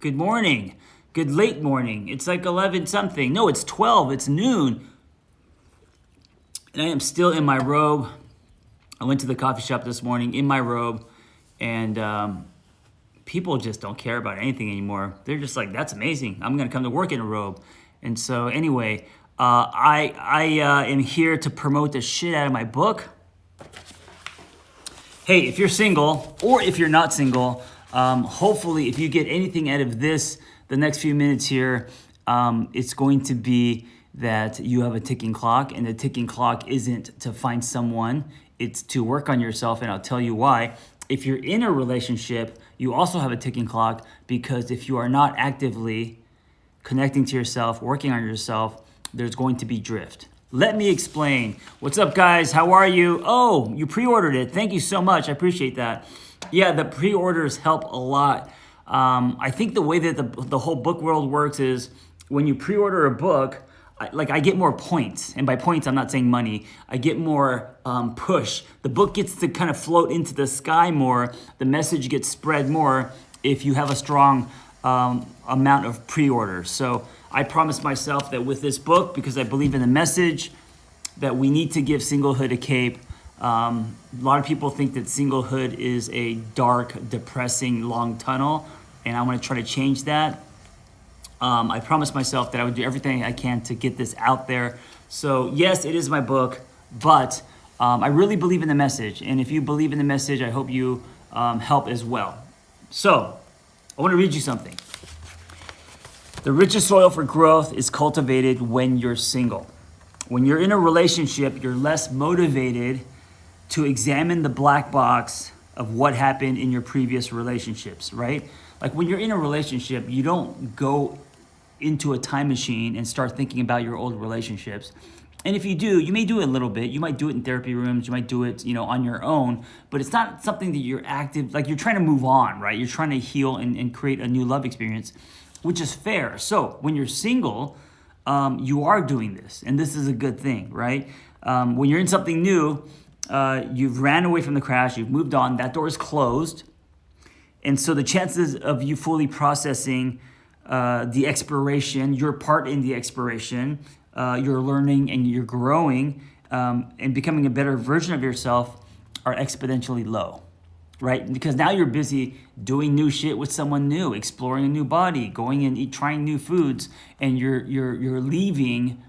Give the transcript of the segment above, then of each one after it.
Good morning. Good late morning. It's like 11 something. No, it's 12. It's noon. And I am still in my robe. I went to the coffee shop this morning in my robe, and people just don't care about anything anymore. They're just like, that's amazing. I'm going to come to work in a robe. And so anyway, I am here to promote the shit out of my book. Hey, if you're single or if you're not single, hopefully if you get anything out of this, the next few minutes here, it's going to be that you have a ticking clock, and the ticking clock isn't to find someone, it's to work on yourself, and I'll tell you why. If you're in a relationship, you also have a ticking clock, because if you are not actively connecting to yourself, working on yourself, there's going to be drift. Let me explain. What's up, guys? How are you? Oh, you pre-ordered it. Thank you so much. I appreciate that. Yeah, the pre-orders help a lot. I think the way that the whole book world works is when you pre-order a book, I get more points. And by points, I'm not saying money. I get more push. The book gets to kind of float into the sky more. The message gets spread more if you have a strong amount of pre-orders. So I promised myself that with this book, because I believe in the message, that we need to give singlehood a cape. A lot of people think that singlehood is a dark, depressing, long tunnel, and I want to try to change that. I promised myself that I would do everything I can to get this out there. So yes, it is my book, but I really believe in the message, and if you believe in the message, I hope you help as well. So I want to read you something. The richest soil for growth is cultivated when you're single. When you're in a relationship, you're less motivated to examine the black box of what happened in your previous relationships, right? Like when you're in a relationship, you don't go into a time machine and start thinking about your old relationships. And if you do, you may do it a little bit. You might do it in therapy rooms. You might do it, on your own. But it's not something that you're active, like you're trying to move on, right? You're trying to heal and create a new love experience, which is fair. So when you're single, you are doing this. And this is a good thing, right? When you're in something new, you've ran away from the crash. You've moved on. That door is closed. And so the chances of you fully processing the expiration, your part in the expiration, you're learning and you're growing and becoming a better version of yourself are exponentially low, right? Because now you're busy doing new shit with someone new, exploring a new body, going and trying new foods, and you're leaving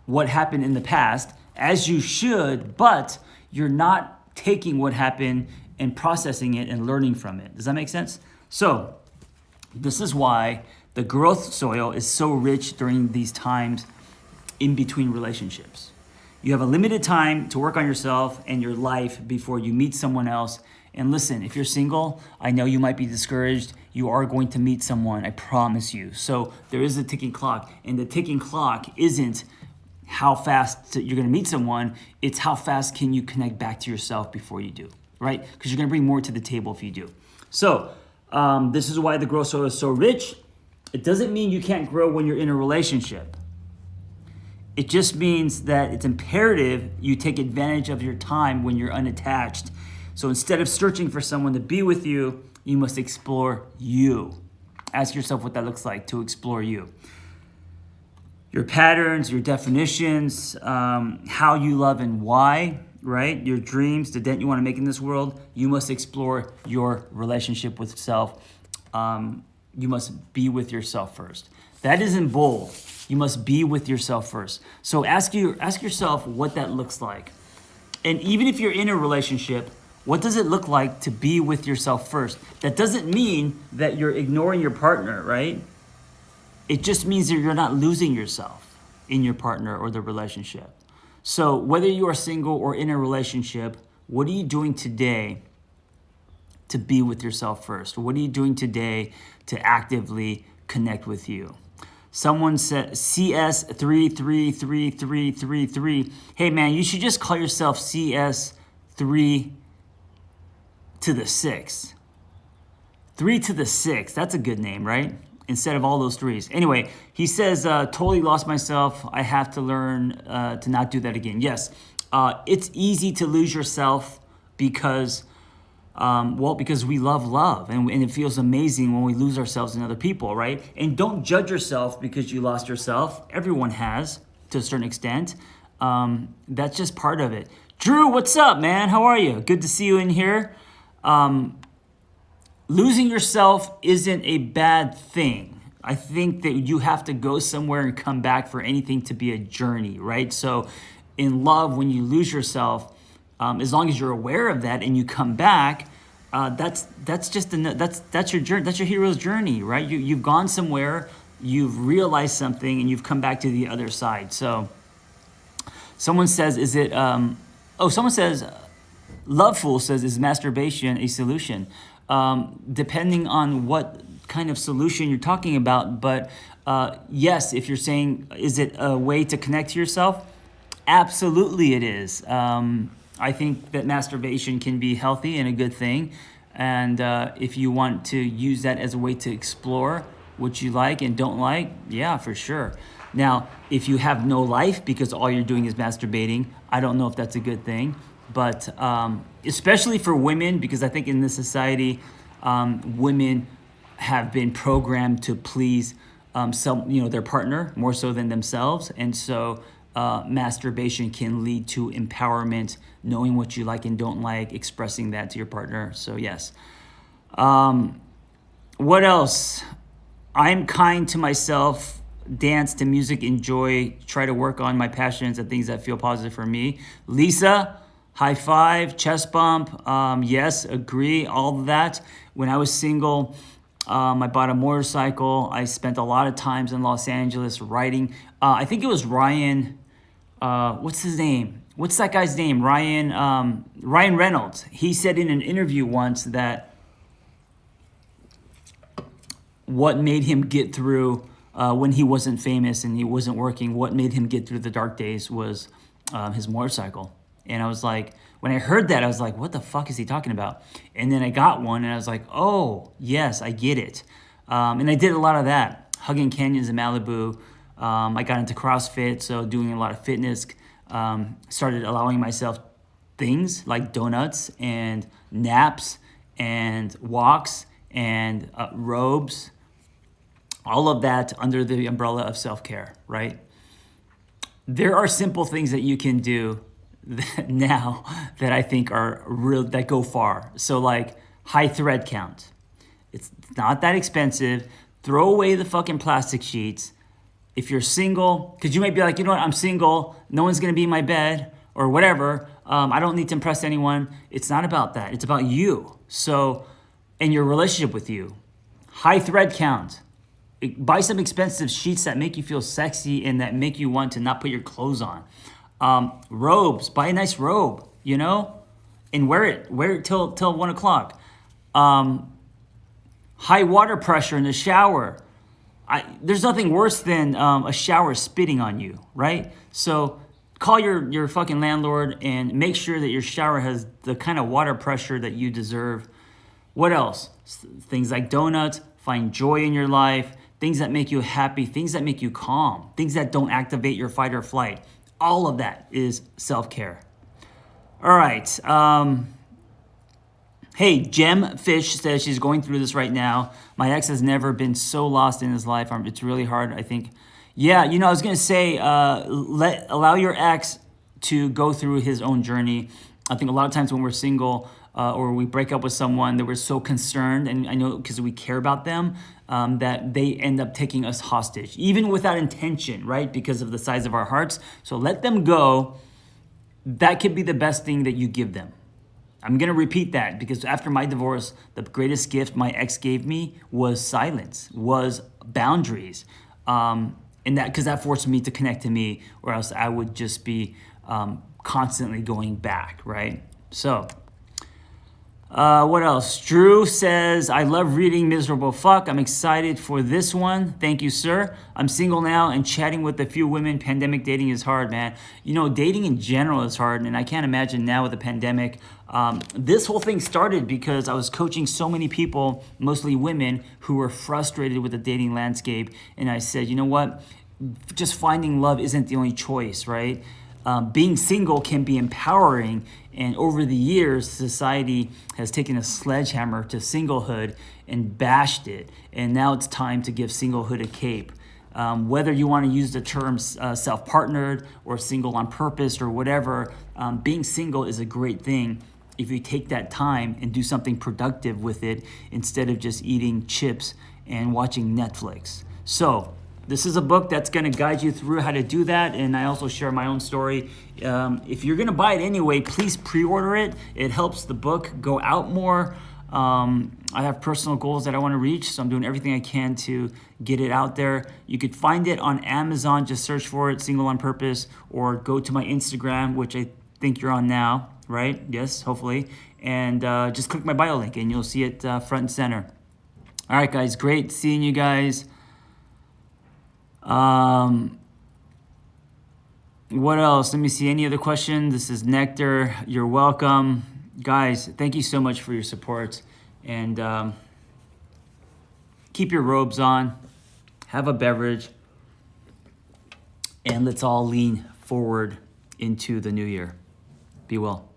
what happened in the past, as you should, but you're not taking what happened and processing it and learning from it. Does that make sense? So this is why the growth soil is so rich during these times in between relationships. You have a limited time to work on yourself and your life before you meet someone else. And listen, if you're single, I know you might be discouraged. You are going to meet someone, I promise you. So there is a ticking clock, and the ticking clock isn't how fast you're going to meet someone. It's how fast can you connect back to yourself before you do, right? Because you're going to bring more to the table if you do. So this is why the growth soil is so rich. It doesn't mean you can't grow when you're in a relationship. It just means that it's imperative you take advantage of your time when you're unattached. So instead of searching for someone to be with you, you must explore you. Ask yourself what that looks like to explore you. Your patterns, your definitions, how you love and why, right? Your dreams, the dent you want to make in this world. You must explore your relationship with self. You must be with yourself first. That isn't bold. You must be with yourself first. So ask yourself what that looks like. And even if you're in a relationship, what does it look like to be with yourself first? That doesn't mean that you're ignoring your partner, right? It just means that you're not losing yourself in your partner or the relationship. So whether you are single or in a relationship, what are you doing today to be with yourself first? What are you doing today to actively connect with you? Someone said CS3333333. Hey man, you should just call yourself CS3 to the 6. 3 to the 6. That's a good name, right? Instead of all those threes. Anyway, he says, totally lost myself. I have to learn to not do that again. Yes, it's easy to lose yourself because Well, because we love love, and it feels amazing when we lose ourselves in other people, right? And don't judge yourself because you lost yourself. Everyone has, to a certain extent. That's just part of it. Drew, what's up, man? How are you? Good to see you in here. Losing yourself isn't a bad thing. I think that you have to go somewhere and come back for anything to be a journey, right? So in love, when you lose yourself, as long as you're aware of that and you come back, that's your journey. That's your hero's journey, right? You've gone somewhere, you've realized something, and you've come back to the other side. So someone says, someone says, Loveful says, is masturbation a solution? Depending on what kind of solution you're talking about, but yes, if you're saying, is it a way to connect to yourself? Absolutely it is. I think that masturbation can be healthy and a good thing. And if you want to use that as a way to explore what you like and don't like, yeah, for sure. Now, if you have no life because all you're doing is masturbating, I don't know if that's a good thing. But especially for women, because I think in this society, women have been programmed to please their partner more so than themselves. And so masturbation can lead to empowerment, knowing what you like and don't like, expressing that to your partner. So yes. What else? I'm kind to myself, dance to music, enjoy, try to work on my passions and things that feel positive for me. Lisa, high five, chest bump. Yes, agree, all of that. When I was single, I bought a motorcycle. I spent a lot of times in Los Angeles riding. I think it was Ryan. What's his name? What's that guy's name? Ryan Reynolds. He said in an interview once that what made him get through when he wasn't famous and he wasn't working, what made him get through the dark days was his motorcycle. And I was like, when I heard that, I was like, what the fuck is he talking about? And then I got one and I was like, oh, yes, I get it. And I did a lot of that, hugging canyons in Malibu. I got into CrossFit, so doing a lot of fitness. Started allowing myself things like donuts and naps and walks and robes. All of that under the umbrella of self-care, right? There are simple things that you can do now that I think are real, that go far. So like high thread count. It's not that expensive. Throw away the fucking plastic sheets. If you're single, because you might be like, you know what, I'm single, no one's gonna be in my bed or whatever. I don't need to impress anyone. It's not about that. It's about you. So, and your relationship with you. High thread count. Buy some expensive sheets that make you feel sexy and that make you want to not put your clothes on. Robes, buy a nice robe, and wear it till 1 o'clock. High water pressure in the shower. There's nothing worse than a shower spitting on you, right? So call your fucking landlord and make sure that your shower has the kind of water pressure that you deserve. What else? Things like donuts, find joy in your life, things that make you happy, things that make you calm, things that don't activate your fight or flight. All of that is self-care. All right. Hey, Gem Fish says she's going through this right now. My ex has never been so lost in his life. It's really hard, I think. Yeah, I was going to say, allow your ex to go through his own journey. I think a lot of times when we're single or we break up with someone that we're so concerned, and I know because we care about them, that they end up taking us hostage, even without intention, right? Because of the size of our hearts. So let them go. That could be the best thing that you give them. I'm going to repeat that because after my divorce, the greatest gift my ex gave me was silence, was boundaries. And that, because that forced me to connect to me, or else I would just be constantly going back, right? So, what else? Drew says, I love reading Miserable Fuck. I'm excited for this one. Thank you, sir. I'm single now and chatting with a few women. Pandemic dating is hard, man. Dating in general is hard, and I can't imagine now with the pandemic. This whole thing started because I was coaching so many people, mostly women, who were frustrated with the dating landscape. And I said, you know what? Just finding love isn't the only choice, right? being single can be empowering. And over the years, society has taken a sledgehammer to singlehood and bashed it. And now it's time to give singlehood a cape. Whether you want to use the terms self-partnered or single on purpose or whatever, being single is a great thing if you take that time and do something productive with it instead of just eating chips and watching Netflix. So this is a book that's going to guide you through how to do that, and I also share my own story. If you're going to buy it anyway, please pre-order it. It helps the book go out more. I have personal goals that I want to reach, so I'm doing everything I can to get it out there. You could find it on Amazon. Just search for it, Single on Purpose, or go to my Instagram, which I think you're on now, right? Yes, hopefully. And just click my bio link, and you'll see it front and center. All right, guys, great seeing you guys. What else? Let me see. Any other questions? This is Nectar. You're welcome. Guys, thank you so much for your support. And keep your robes on. Have a beverage. And let's all lean forward into the new year. Be well.